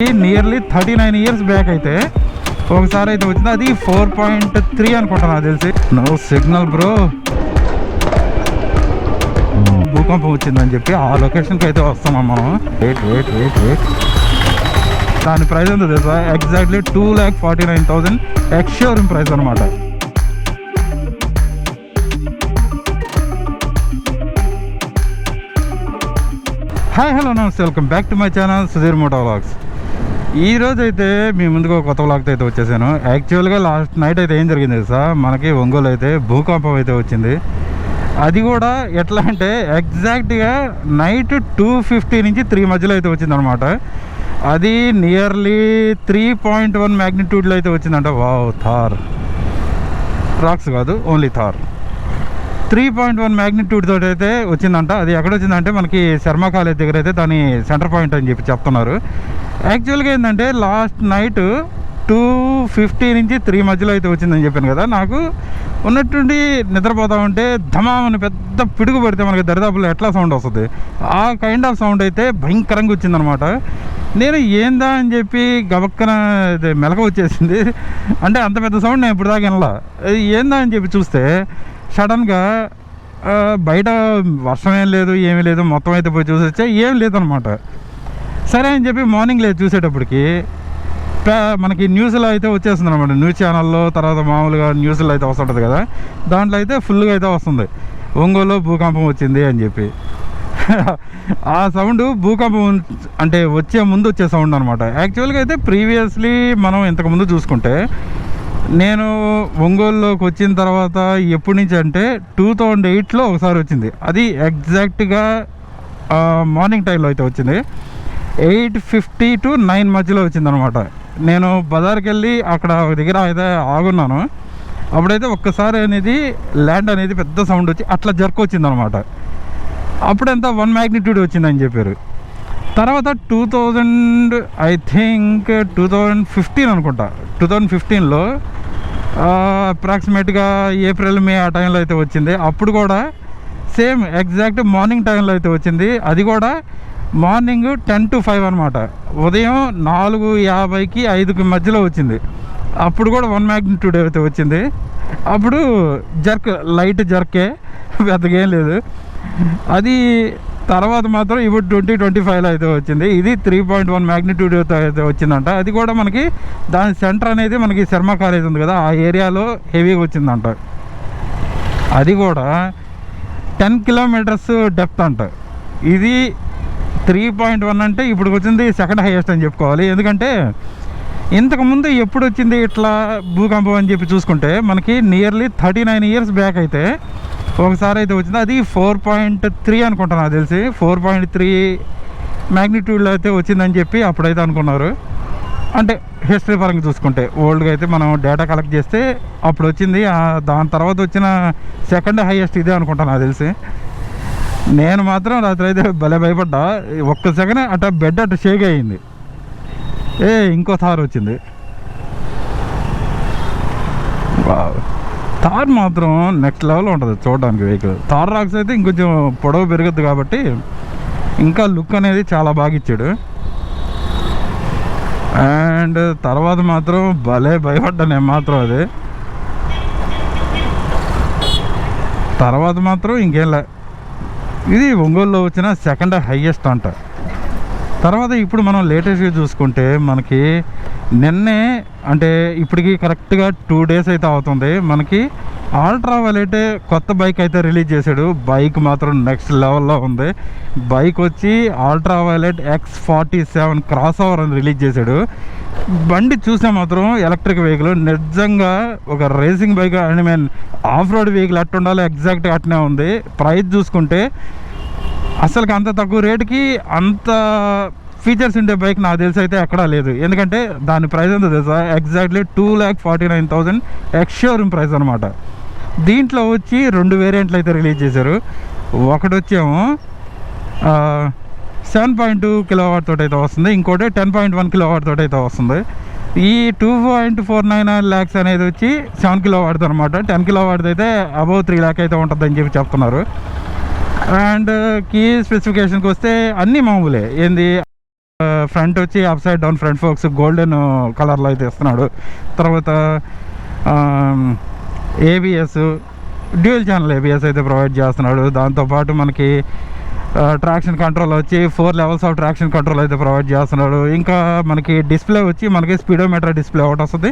Nearly 39 years back అయితే ఒకసారి అయితే వచ్చింది. అది 4.3 అనుకుంటా నాకు తెలిసి. No signal bro. భూకంపం వచ్చిందని చెప్పి ఆ లొకేషన్కి అయితే వస్తున్నాం మనం. వెయిట్ దాని ప్రైస్ ఎంత తెలుసా? ఎగ్జాక్ట్లీ 2,49,000 ఎక్స్ షోరూమ్ ప్రైస్ అనమాట. హాయ్ హలో నమస్తే, welcome back to my channel Sudheer moto vlogs. ఈరోజు అయితే మీ ముందుకు ఒక కొత్త వ్లాగ్తో అయితే వచ్చేసాను. యాక్చువల్గా లాస్ట్ నైట్ అయితే ఏం జరిగింది తెలుసా? మనకి ఒంగోలు అయితే భూకంపం అయితే వచ్చింది. అది కూడా ఎట్లా అంటే ఎగ్జాక్ట్గా నైట్ 2:50 నుంచి 3 మధ్యలో అయితే వచ్చిందనమాట. అది నియర్లీ 3.1 మ్యాగ్నిట్యూడ్లో అయితే వచ్చిందంట. వావ్, థార్ రాక్స్ కాదు, ఓన్లీ థార్. 3.1 మ్యాగ్నిట్యూడ్ తోటి అయితే వచ్చిందంట. అది ఎక్కడ వచ్చిందంటే మనకి శర్మ కాలేజ్ దగ్గర అయితే దాని సెంటర్ పాయింట్ అని చెప్పి చెప్తున్నారు. యాక్చువల్గా ఏంటంటే లాస్ట్ నైట్ 2:50 నుంచి 3 మధ్యలో అయితే వచ్చిందని చెప్పాను కదా. నాకు ఉన్నట్టుండి నిద్రపోతా ఉంటే ధమామని పెద్ద పిడుగు పడితే మనకి దరిదాపుల్లో ఎట్లా సౌండ్ వస్తుంది, ఆ కైండ్ ఆఫ్ సౌండ్ అయితే భయంకరంగా వచ్చిందనమాట. నేను ఏందా అని చెప్పి గబక్కన మెలక వచ్చేసింది. అంటే అంత పెద్ద సౌండ్ నేను ఇప్పుడు దాకా వినలా. ఏందా అని చెప్పి చూస్తే సడన్గా బయట వర్షం ఏం లేదు, ఏమీ లేదు. మొత్తం అయితే పోయి చూసి వచ్చా, ఏం లేదనమాట. సరే అని చెప్పి మార్నింగ్ లేదు చూసేటప్పటికి మనకి న్యూస్లో అయితే వచ్చేస్తుంది అనమాట. న్యూస్ ఛానల్లో, తర్వాత మామూలుగా న్యూస్లో అయితే వస్తుంటుంది కదా, దాంట్లో అయితే ఫుల్గా అయితే వస్తుంది ఒంగోలులో భూకంపం వచ్చింది అని చెప్పి. ఆ సౌండ్ భూకంపం అంటే వచ్చే ముందు వచ్చే సౌండ్ అనమాట. యాక్చువల్గా అయితే ప్రీవియస్లీ మనం ఇంతకుముందు చూసుకుంటే నేను ఒంగోలులోకి వచ్చిన తర్వాత ఎప్పటి నుంచి అంటే 2008లో ఒకసారి వచ్చింది. అది ఎగ్జాక్ట్గా మార్నింగ్ టైంలో అయితే వచ్చింది. 8:50 to 9 మధ్యలో వచ్చిందనమాట. నేను బజార్కి వెళ్ళి అక్కడ ఒక దగ్గర అయితే ఆగున్నాను. అప్పుడైతే ఒక్కసారి అనేది ల్యాండ్ అనేది పెద్ద సౌండ్ వచ్చి అట్లా జర్క్ వచ్చిందనమాట. అప్పుడంత 1 మ్యాగ్నిట్యూడ్ వచ్చిందని చెప్పారు. తర్వాత 2015 అనుకుంటా, 2015లో అప్రాక్సిమేట్గా ఏప్రిల్ మే ఆ టైంలో అయితే వచ్చింది. అప్పుడు కూడా సేమ్ ఎగ్జాక్ట్ మార్నింగ్ టైంలో అయితే వచ్చింది. అది కూడా మార్నింగ్ 10 to 5 అనమాట. ఉదయం 4:50కి 5కి మధ్యలో వచ్చింది. అప్పుడు కూడా 1 మ్యాగ్నిట్యూడ్ అయితే వచ్చింది. అప్పుడు జర్క్, లైట్ జర్కే, పెద్దగా ఏం లేదు. అది తర్వాత మాత్రం ఇప్పుడు 2025లో అయితే వచ్చింది. ఇది 3.1 మ్యాగ్నిట్యూడ్ అయితే వచ్చిందంట. అది కూడా మనకి దాని సెంటర్ అనేది మనకి శర్మ కాలేజ్ ఉంది కదా, ఆ ఏరియాలో హెవీగా వచ్చిందంట. అది కూడా 10 kilometers డెప్త్ అంట. ఇది 3.1 అంటే ఇప్పుడు వచ్చింది సెకండ్ హైయెస్ట్ అని చెప్పుకోవాలి. ఎందుకంటే ఇంతకుముందు ఎప్పుడు వచ్చింది ఇట్లా భూకంపం అని చెప్పి చూసుకుంటే మనకి నియర్లీ 39 years బ్యాక్ అయితే ఒకసారి అయితే వచ్చింది. అది 4.3 అనుకుంటా నాకు తెలిసి. 4.3 మ్యాగ్నిట్యూడ్లో అయితే వచ్చిందని చెప్పి అప్పుడైతే అనుకున్నారు. అంటే హిస్టరీ పరంగా చూసుకుంటే ఓల్డ్గా అయితే మనం డేటా కలెక్ట్ చేస్తే అప్పుడు వచ్చింది. దాని తర్వాత వచ్చిన సెకండ్ హైయెస్ట్ ఇదే అనుకుంటా నాకు తెలిసి. నేను మాత్రం రాత్రి అయితే భలే భయపడ్డా. ఒక్క సెకండ్ అట్ట బెడ్ అట్ట షేక్ అయ్యింది. ఇంకో థార్ వచ్చింది. థార్ మాత్రం నెక్స్ట్ లెవెల్లో ఉంటుంది చూడడానికి వెహికల్. థార్ రాక్స్ అయితే ఇంకొంచెం పొడవు పెరుగుద్ది కాబట్టి ఇంకా లుక్ అనేది చాలా బాగా ఇచ్చాడు. అండ్ తర్వాత మాత్రం భలే భయపడ్డా నేను మాత్రం. అది తర్వాత మాత్రం ఇంకేం లే. ఇది ఒంగోలులో వచ్చిన సెకండ్ హైయెస్ట్ అంట. తర్వాత ఇప్పుడు మనం లేటెస్ట్గా చూసుకుంటే మనకి నిన్నే అంటే ఇప్పటికి కరెక్ట్గా 2 days అయితే అవుతుంది. మనకి ఆల్ట్రా వైలెట్ కొత్త బైక్ అయితే రిలీజ్ చేశాడు. బైక్ మాత్రం నెక్స్ట్ లెవెల్లో ఉంది. బైక్ వచ్చి ultra violet X47 cross over అని రిలీజ్ చేశాడు. బండి చూసే మాత్రం ఎలక్ట్రిక్ వెహికల్ నిజంగా ఒక racing bike, I mean of road vehicle ఎట్టు ఉండాలో ఎగ్జాక్ట్గా అట్నే ఉంది. ప్రైస్ చూసుకుంటే అసలుకి అంత తక్కువ రేటుకి అంత ఫీచర్స్ ఉండే బైక్ నాకు తెలిసి అయితే ఎక్కడా లేదు. ఎందుకంటే దాని ప్రైస్ ఎంత తెలుసా? ఎగ్జాక్ట్లీ 2,49,000 ఎక్స్ షోరూమ్ ప్రైస్ అనమాట. దీంట్లో వచ్చి 2 వేరియంట్లు అయితే రిలీజ్ చేశారు. ఒకటి వచ్చేమో 7.2 kilowatt తోటి అయితే వస్తుంది, ఇంకోటి 10.1 kilowatt తోటి అయితే వస్తుంది. ఈ 2.49 lakhs అనేది వచ్చి 7 kilowatt అనమాట. 10 kilowatt అయితే అబౌవ్ 3 lakh అయితే ఉంటుందని చెప్పి చెప్తున్నారు. అండ్ కీ స్పెసిఫికేషన్కి వస్తే అన్నీ మామూలే. ఏంది ఫ్రంట్ వచ్చి up side down front forks golden కలర్లో అయితే ఇస్తున్నాడు. తర్వాత ఏబిఎస్ డ్యూయల్ ఛానల్ ఏబిఎస్ అయితే ప్రొవైడ్ చేస్తున్నాడు. దాంతోపాటు మనకి ట్రాక్షన్ కంట్రోల్ వచ్చి 4 లెవెల్స్ ఆఫ్ ట్రాక్షన్ కంట్రోల్ అయితే ప్రొవైడ్ చేస్తున్నాడు. ఇంకా మనకి డిస్ప్లే వచ్చి మనకి స్పీడోమీటర్ డిస్ప్లే ఒకటి వస్తుంది.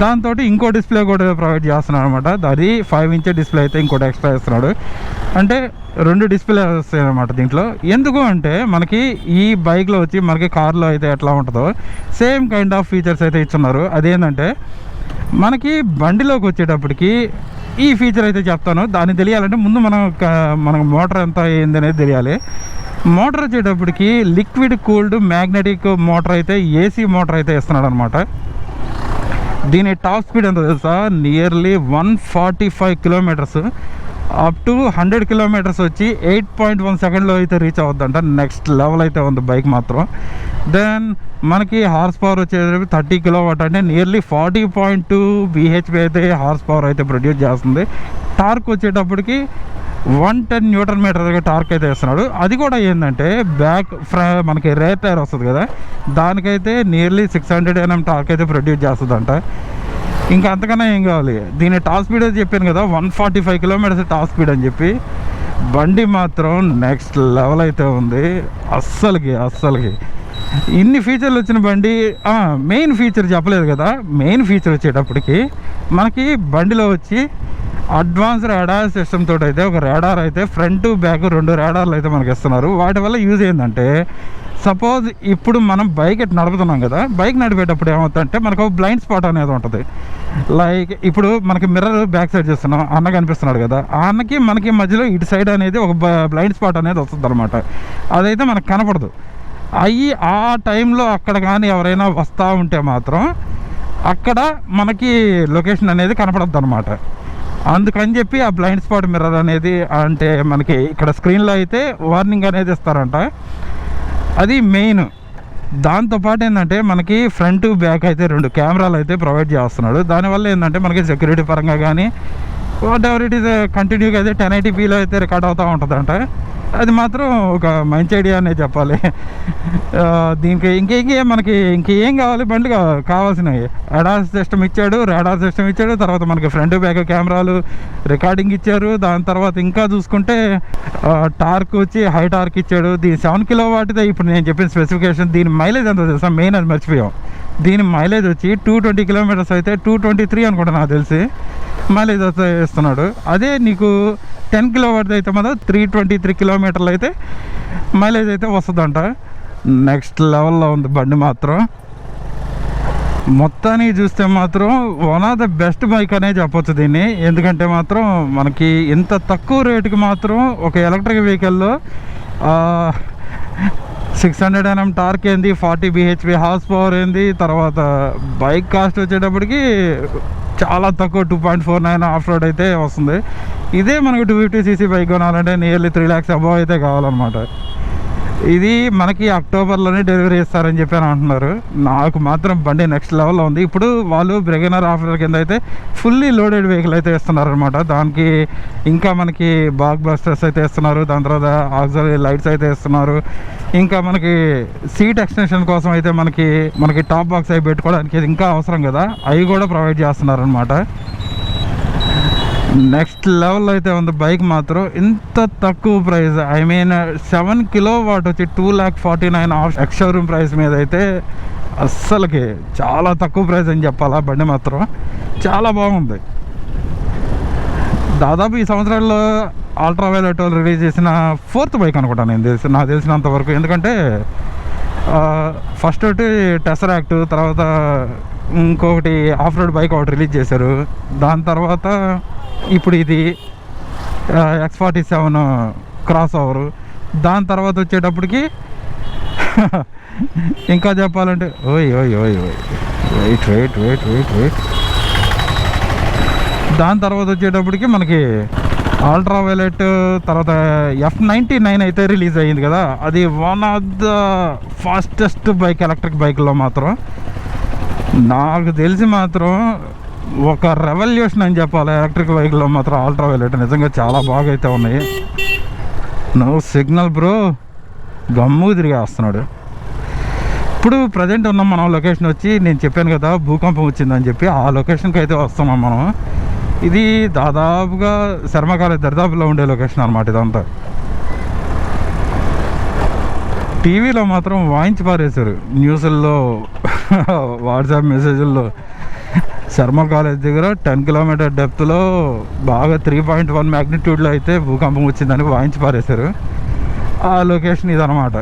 దాంతో ఇంకో డిస్ప్లే కూడా ప్రొవైడ్ చేస్తున్నాడు అనమాట. అది 5 ఇంచ్ డిస్ప్లే అయితే ఇంకోటి ఎక్స్ట్రా ఇస్తున్నాడు. అంటే 2 డిస్ప్లే వస్తాయి అనమాట దీంట్లో. ఎందుకు అంటే మనకి ఈ బైక్లో వచ్చి మనకి కార్లో అయితే ఎట్లా ఉంటుందో సేమ్ కైండ్ ఆఫ్ ఫీచర్స్ అయితే ఇచ్చున్నారు. అదేంటంటే మనకి బండిలోకి వచ్చేటప్పటికి ఈ ఫీచర్ అయితే చెప్తాను. దాన్ని తెలియాలంటే ముందు మనకు మోటార్ ఎంత ఏంది అనేది తెలియాలి. మోటార్ వచ్చేటప్పటికి లిక్విడ్ కూల్డ్ మ్యాగ్నెటిక్ మోటార్ అయితే ఏసీ మోటార్ అయితే ఇస్తున్నాడు అనమాట. దీని టాప్ స్పీడ్ ఎంత తెలుసా? Nearly 145 kilometres up to 100 kilometres వచ్చి 8.1 సెకండ్లో అయితే రీచ్ అవుద్దంట. నెక్స్ట్ లెవెల్ అయితే ఉంది బైక్ మాత్రం. దెన్ మనకి హార్స్ పవర్ వచ్చేటప్పుడు 30 కిలోవాట్ అంటే నియర్లీ 40.2 బిహెచ్పి అయితే హార్స్ పవర్ అయితే ప్రొడ్యూస్ చేస్తుంది. టార్క్ వచ్చేటప్పటికి 110 న్యూటన్ మీటర్గా టార్క్ అయితే ఇస్తున్నాడు. అది కూడా ఏంటంటే మనకి రేర్ టైర్ వస్తుంది కదా, దానికైతే నియర్లీ 600 NM టార్క్ అయితే ప్రొడ్యూస్ చేస్తుందంట. ఇంకా అంతకన్నా ఏం కావాలి. దీని టాప్ స్పీడ్ అయితే చెప్పాను కదా, 145 కిలోమీటర్స్ టాప్ స్పీడ్ అని చెప్పి. బండి మాత్రం నెక్స్ట్ లెవెల్ అయితే ఉంది అస్సలకి. ఇన్ని ఫీచర్లు వచ్చిన బండి. మెయిన్ ఫీచర్ చెప్పలేదు కదా. మెయిన్ ఫీచర్ వచ్చేటప్పటికి మనకి బండిలో వచ్చి అడ్వాన్స్డ్ రాడార్ సిస్టమ్ తోటి అయితే ఒక రాడార్ అయితే ఫ్రంట్ బ్యాక్ 2 రాడార్లు అయితే మనకి ఇస్తున్నారు. వాటి వల్ల యూజ్ ఏంటంటే సపోజ్ ఇప్పుడు మనం బైక్ నడుపుతున్నాం కదా, బైక్ నడిపేటప్పుడు ఏమవుతుందంటే మనకు ఒక బ్లైండ్ స్పాట్ అనేది ఉంటుంది. లైక్ ఇప్పుడు మనకి మిర్రర్ బ్యాక్ సైడ్ చేస్తున్నాం, అన్న కనిపిస్తున్నాడు కదా, ఆ అన్నకి మనకి మధ్యలో ఇటు సైడ్ అనేది ఒక బ్లైండ్ స్పాట్ అనేది వస్తుంది అనమాట. అదైతే మనకు కనపడదు. ఆ టైంలో అక్కడ కానీ ఎవరైనా వస్తూ ఉంటే మాత్రం అక్కడ మనకి లొకేషన్ అనేది కనపడద్దు అనమాట. అందుకని చెప్పి ఆ బ్లైండ్ స్పాట్ మిర్రర్ అనేది అంటే మనకి ఇక్కడ స్క్రీన్లో అయితే వార్నింగ్ అనేది ఇస్తారంట. అది మెయిన్. దాంతోపాటు ఏంటంటే మనకి ఫ్రంట్ బ్యాక్ అయితే 2 కెమెరాలు అయితే ప్రొవైడ్ చేస్తున్నాడు. దానివల్ల ఏంటంటే మనకి సెక్యూరిటీ పరంగా కానీ వాట్ ఎవర్ ఇట్ ఈస్ కంటిన్యూగా అయితే 1080pలో అయితే రికార్డ్ అవుతూ ఉంటుందంట. అది మాత్రం ఒక మంచి ఐడియా అనే చెప్పాలి. దీనికి ఇంకేం కావాలి బండి కావాల్సినవి రాడార్ సిస్టమ్ ఇచ్చాడు. తర్వాత మనకి ఫ్రంట్ బ్యాక్ కెమెరాలు రికార్డింగ్ ఇచ్చారు. దాని తర్వాత ఇంకా చూసుకుంటే టార్క్ వచ్చి హై టార్క్ ఇచ్చాడు. దీని 7 కిలోవాట్దే ఇప్పుడు నేను చెప్పిన స్పెసిఫికేషన్. దీని మైలేజ్ ఎంత తెలుసా? మెయిన్ అది మర్చిపోయాం. దీని మైలేజ్ వచ్చి 220 కిలోమీటర్స్ అయితే 223 అనుకుంటా నాకు తెలిసి మైలేజ్ అయితే ఇస్తున్నాడు. అదే నీకు 10 కిలోవాట్ అయితే మాత్రం 323 కిలోమీటర్లు అయితే మైలేజ్ అయితే వస్తుందంట. నెక్స్ట్ లెవెల్లో ఉంది బండి మాత్రం. మొత్తానికి చూస్తే మాత్రం one of the best bike అనే చెప్పొచ్చు దీన్ని. ఎందుకంటే మాత్రం మనకి ఇంత తక్కువ రేటుకి మాత్రం ఒక ఎలక్ట్రిక్ వెహికల్లో 600 NM టార్క్ ఏంది, 40 bhp హార్స్ పవర్ ఏంది, తర్వాత బైక్ కాస్ట్ వచ్చేటప్పటికి చాలా తక్కువ 2.49 ఆఫ్ రోడ్ అయితే వస్తుంది. ఇదే మనకి 250cc బైక్ కొనాలంటే నియర్లీ 3 lakhs అబవ్ అయితే కావాలన్నమాట. ఇది మనకి అక్టోబర్లోనే డెలివరీ ఇస్తారని చెప్పి అంటున్నారు. నాకు మాత్రం బండి నెక్స్ట్ లెవెల్లో ఉంది. ఇప్పుడు వాళ్ళు బ్రెగనర్ ఆఫర్ కింద అయితే ఫుల్లీ లోడెడ్ వెహికల్ అయితే ఇస్తున్నారు అనమాట. దానికి ఇంకా మనకి బాగ్ బస్టర్స్ అయితే ఇస్తున్నారు. దాని తర్వాత ఆక్సిలరీ లైట్స్ అయితే ఇస్తున్నారు. ఇంకా మనకి సీట్ ఎక్స్టెన్షన్ కోసం అయితే మనకి టాప్ బాక్స్ అవి పెట్టుకోవడానికి ఇంకా అవసరం కదా, అవి కూడా ప్రొవైడ్ చేస్తున్నారు అనమాట. నెక్స్ట్ లెవెల్ అయితే ఉంది బైక్ మాత్రం. ఇంత తక్కువ ప్రైస్, ఐ మీన్ 7 కిలోవాట్ వచ్చి 2,49,000 ఎక్స్ షోరూమ్ ప్రైస్ మీద అయితే అస్సలకి చాలా తక్కువ ప్రైస్ అని చెప్పాలా. బండి మాత్రం చాలా బాగుంది. దాదాపు ఈ సంవత్సరాల్లో అల్ట్రా వైలెట్ వాళ్ళు రిలీజ్ చేసిన 4th బైక్ అనుకుంటా నాకు తెలిసినంత వరకు. ఎందుకంటే ఫస్ట్ ఒకటి టెసరాక్ట్, తర్వాత ఇంకొకటి ఆఫ్ రోడ్ బైక్ ఒకటి రిలీజ్ చేశారు. దాని తర్వాత ఇప్పుడు ఇది X47 క్రాస్ ఓవర్. దాని తర్వాత వచ్చేటప్పటికి ఇంకా చెప్పాలంటే వెయిట్ దాని తర్వాత వచ్చేటప్పటికి మనకి అల్ట్రా వైలెట్, తర్వాత F99 అయితే రిలీజ్ అయ్యింది కదా. అది one of the fastest bike electric బైక్లో మాత్రం నాకు తెలిసి మాత్రం ఒక రెవల్యూషన్ అని చెప్పాలి. ఎలక్ట్రిక్ బైక్లో మాత్రం అల్ట్రా వైలెట్ నిజంగా చాలా బాగా అయితే ఉన్నాయి. నో సిగ్నల్ బ్రో, గమ్ము తిరిగి వస్తున్నాడు. ఇప్పుడు ప్రజెంట్ ఉన్నాం మనం లొకేషన్ వచ్చి, నేను చెప్పాను కదా భూకంపం వచ్చిందని చెప్పి, ఆ లొకేషన్కి అయితే వస్తున్నాం మనం. ఇది దాదాపుగా శర్మ కాలేజ్ దరిదాపులో ఉండే లొకేషన్ అనమాట ఇదంతా. టీవీలో మాత్రం వాయించి పారేశారు, న్యూస్ల్లో వాట్సాప్ మెసేజ్ల్లో. శర్మ కాలేజ్ దగ్గర 10 కిలోమీటర్ డెప్త్లో బాగా 3.1 మ్యాగ్నిట్యూడ్లో అయితే భూకంపం వచ్చిందని వాయించి పారేశారు. ఆ లొకేషన్ ఇదనమాట.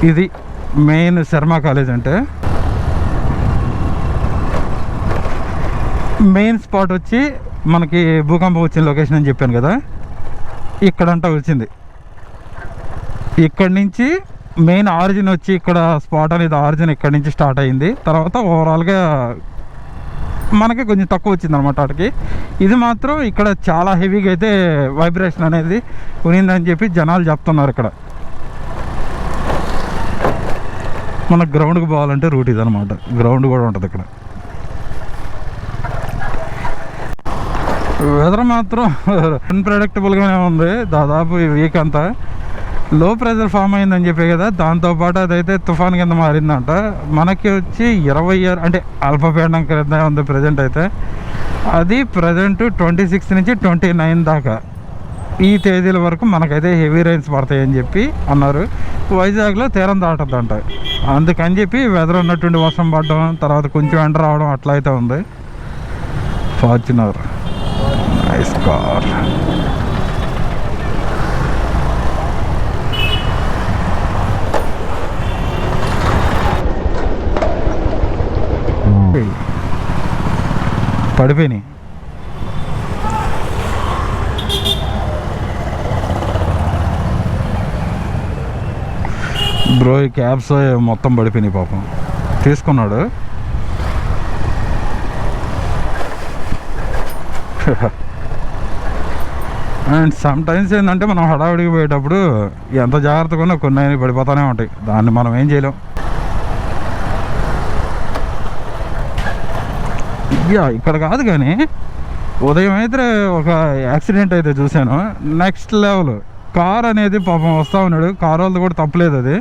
ఇది మెయిన్ శర్మ కాలేజ్ అంటే. మెయిన్ స్పాట్ వచ్చి మనకి భూకంపం వచ్చిన లొకేషన్ అని చెప్పాను కదా, ఇక్కడంతా వచ్చింది. ఇక్కడి నుంచి మెయిన్ ఆరిజిన్ వచ్చి ఇక్కడ స్పాట్ అనేది ఆరిజిన్ ఇక్కడి నుంచి స్టార్ట్ అయింది. తర్వాత ఓవరాల్గా మనకి కొంచెం తక్కువ వచ్చింది అనమాట వాటికి. ఇది మాత్రం ఇక్కడ చాలా హెవీగా అయితే వైబ్రేషన్ అనేది ఉన్నిందని చెప్పి జనాలు చెప్తున్నారు. ఇక్కడ మన గ్రౌండ్కి పోవాలంటే రూట్ ఇది అనమాట. గ్రౌండ్ కూడా ఉంటుంది ఇక్కడ. వెదర్ మాత్రం అన్ప్రెడిక్టబుల్గానే ఉంది దాదాపు ఈ వీక్ అంతా. లో ప్రెషర్ ఫామ్ అయిందని చెప్పే కదా, దాంతోపాటు అదైతే తుఫాన్ కింద మారిందంట. మనకి వచ్చి 20 అంటే అల్పపీడనం కింద ఉంది ప్రజెంట్ అయితే. అది ప్రజెంట్ 26 నుంచి 29 దాకా ఈ తేదీల వరకు మనకైతే హెవీ రైన్స్ పడతాయని చెప్పి అన్నారు. వైజాగ్లో తీరం దాటద్దంట. అందుకని చెప్పి వెదర్ ఉన్నటువంటి వర్షం పడడం, తర్వాత కొంచెం ఎండ రావడం అట్లా అయితే ఉంది. Fortuner nice car. పడిపోయినాయి బ్రో. ఈ క్యాబ్స్ మొత్తం పడిపోయినాయి పాపం. తీసుకున్నాడు. అండ్ సమ్ టైమ్స్ ఏంటంటే మనం హడావిడికి పోయేటప్పుడు ఎంత జాగ్రత్తగా ఉన్నా కొన్ని అయినా పడిపోతూనే ఉంటాయి. దాన్ని మనం ఏం చేయలేం. ఇక్కడ కాదు కానీ ఉదయం అయితే ఒక యాక్సిడెంట్ అయితే చూశాను. Next level. కార్ అనేది పాపం వస్తూ ఉన్నాడు, కార్ వాళ్ళది కూడా తప్పలేదు. అది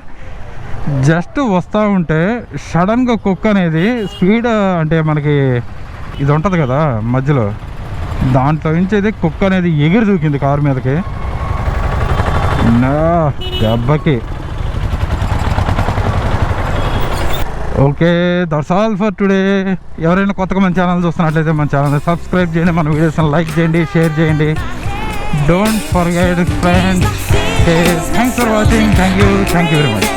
జస్ట్ వస్తూ ఉంటే సడన్గా కుక్క అనేది స్పీడ్, అంటే మనకి ఇది ఉంటుంది కదా మధ్యలో, దాంట్లో నుంచి అయితే కుక్క అనేది ఎగిరి దూకింది కారు మీదకి. దెబ్బకి. Okay, that's all for today. ఎవరైనా కొత్తగా మన ఛానల్ చూస్తున్నట్లయితే మన ఛానల్ని సబ్స్క్రైబ్ చేయండి, మన వీడియోస్ని లైక్ చేయండి, షేర్ చేయండి. Don't forget friends. Thanks for watching. Thank you very much.